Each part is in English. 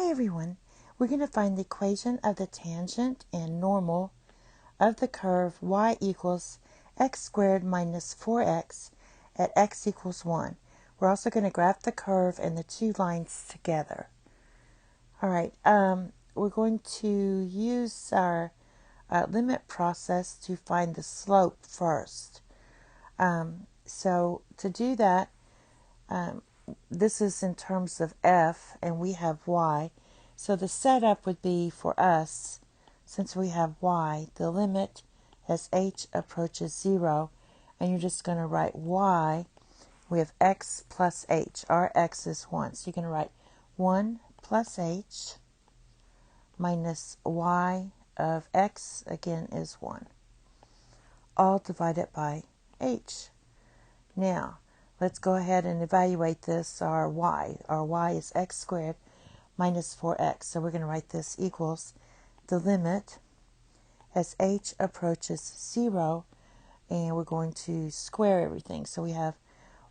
Hi everyone, we're going to find the equation of the tangent and normal of the curve y equals x squared minus 4x at x equals 1. We're also going to graph the curve and the two lines together. Alright, we're going to use our limit process to find the slope first. So to do that, this is in terms of f and we have y. So the setup would be for us, since we have y, the limit as h approaches 0, and you're just going to write y. We have x plus h. Our x is 1. So you're going to write 1 plus h minus y of x, again, is 1. All divided by h. Now, let's go ahead and evaluate this, our y. Our y is x squared minus 4x. So we're going to write this equals the limit as h approaches 0, and we're going to square everything. So we have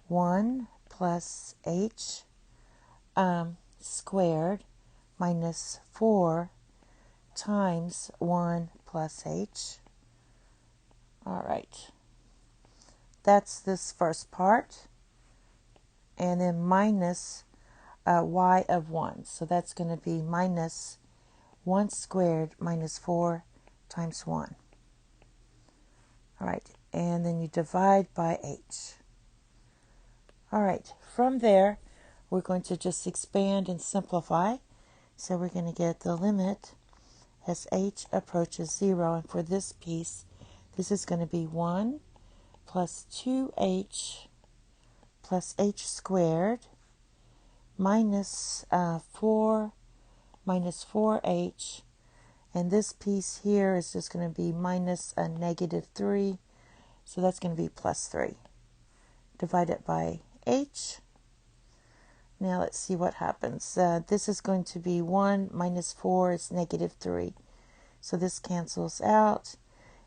1 plus h squared minus 4 times 1 plus h. All right. That's this first part. And then minus y of 1. So that's going to be minus 1 squared minus 4 times 1. All right. And then you divide by h. All right. From there, we're going to just expand and simplify. So we're going to get the limit as h approaches 0. And for this piece, this is going to be 1 plus 2h plus h squared minus 4 minus 4h. And this piece here is just going to be minus a negative 3. So that's going to be plus 3. Divided by h. Now let's see what happens. This is going to be 1 minus 4 is negative 3. So this cancels out.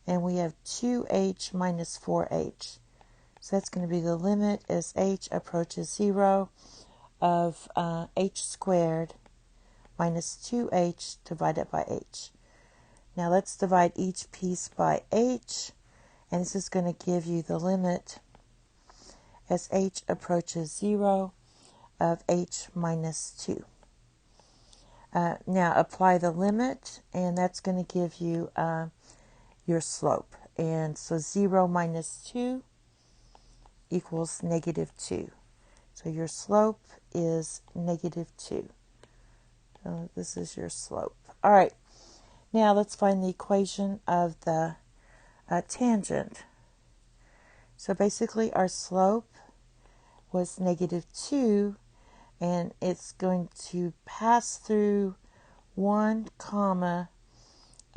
And we have 2h minus 4h. So that's going to be the limit as h approaches 0 of h squared minus 2h divided by h. Now let's divide each piece by h. And this is going to give you the limit as h approaches 0 of h minus 2. Now apply the limit, and that's going to give you your slope. And so 0 minus 2 equals negative 2. So your slope is negative 2. So this is your slope. All right. Now let's find the equation of the tangent. So basically our slope was negative 2, and it's going to pass through 1 comma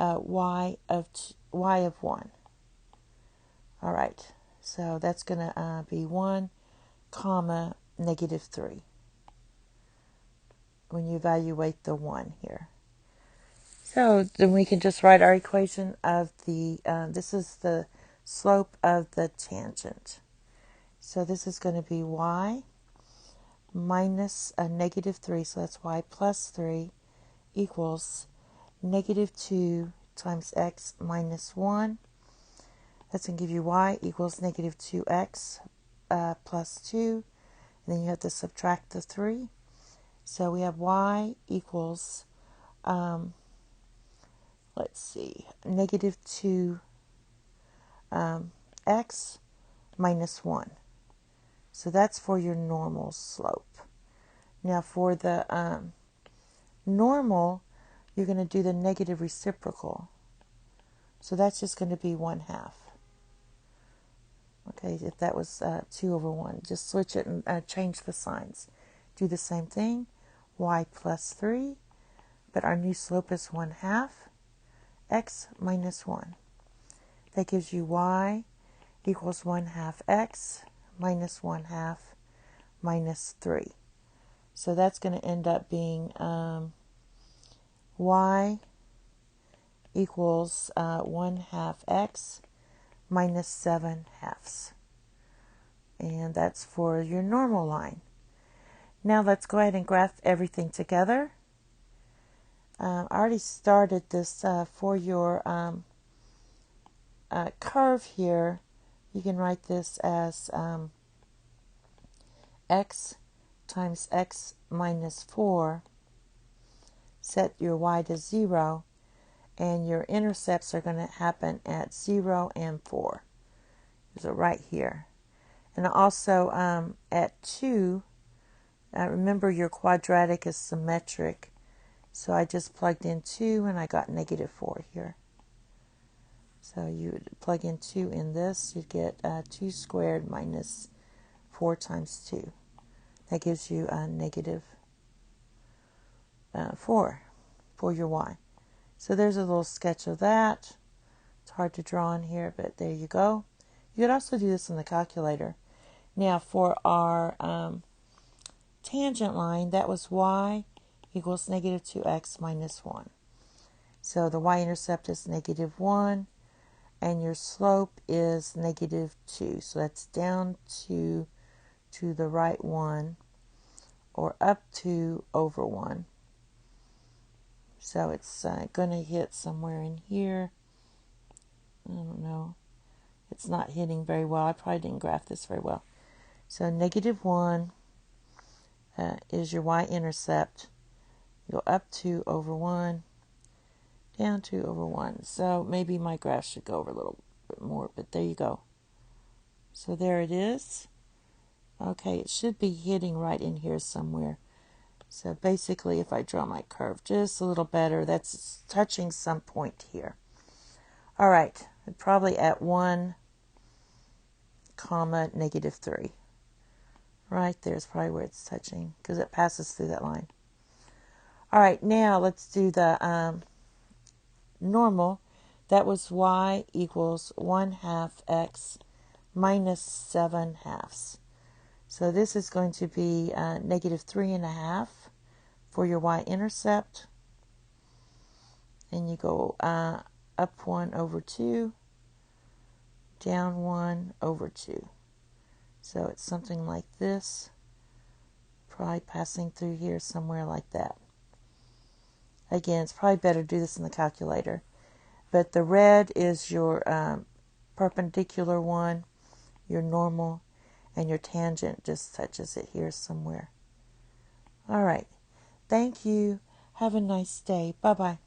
y of 1. All right. So that's going to be 1 comma negative 3 when you evaluate the 1 here. So then we can just write our equation of the, this is the slope of the tangent. So this is going to be y minus a negative 3, so that's y plus 3 equals negative 2 times x minus 1. That's going to give you y equals negative 2x plus 2. And then you have to subtract the 3. So we have y equals, let's see, negative 2 x minus 1. So that's for your normal slope. Now for the normal, you're going to do the negative reciprocal. So that's just going to be 1/2. Okay, if that was 2 over 1, just switch it and change the signs. Do the same thing, y plus 3, but our new slope is 1/2, x minus 1. That gives you y equals 1/2 x minus 1/2 minus 3. So that's going to end up being y equals 1/2 x minus 7/2. And that's for your normal line. Now let's go ahead and graph everything together. I already started this for your curve here. You can write this as x times x minus 4. Set your y to 0, and your intercepts are going to happen at 0 and 4. So right here. And also at 2, remember your quadratic is symmetric. So I just plugged in 2 and I got negative 4 here. So you would plug in 2 in this, you'd get 2 squared minus 4 times 2. That gives you a negative 4 for your y. So there's a little sketch of that. It's hard to draw in here, but there you go. You could also do this in the calculator. Now for our tangent line, that was y equals negative 2x minus 1. So the y-intercept is negative 1, and your slope is negative 2. So that's down to the right 1, or up 2 over 1. So it's going to hit somewhere in here. I don't know. It's not hitting very well. I probably didn't graph this very well. So negative 1 is your y-intercept. Go up 2 over 1, down 2 over 1. So maybe my graph should go over a little bit more, but there you go. So there it is. Okay, it should be hitting right in here somewhere. So basically, if I draw my curve just a little better, that's touching some point here. All right, probably at 1, comma, negative 3. Right there is probably where it's touching because it passes through that line. All right, now let's do the normal. That was y equals 1/2 x minus 7/2. So this is going to be negative 3.5 for your y-intercept. And you go up 1 over 2, down 1 over 2. So it's something like this, probably passing through here somewhere like that. Again, it's probably better to do this in the calculator. But the red is your perpendicular one, your normal, and your tangent just touches it here somewhere. All right. Thank you. Have a nice day. Bye-bye.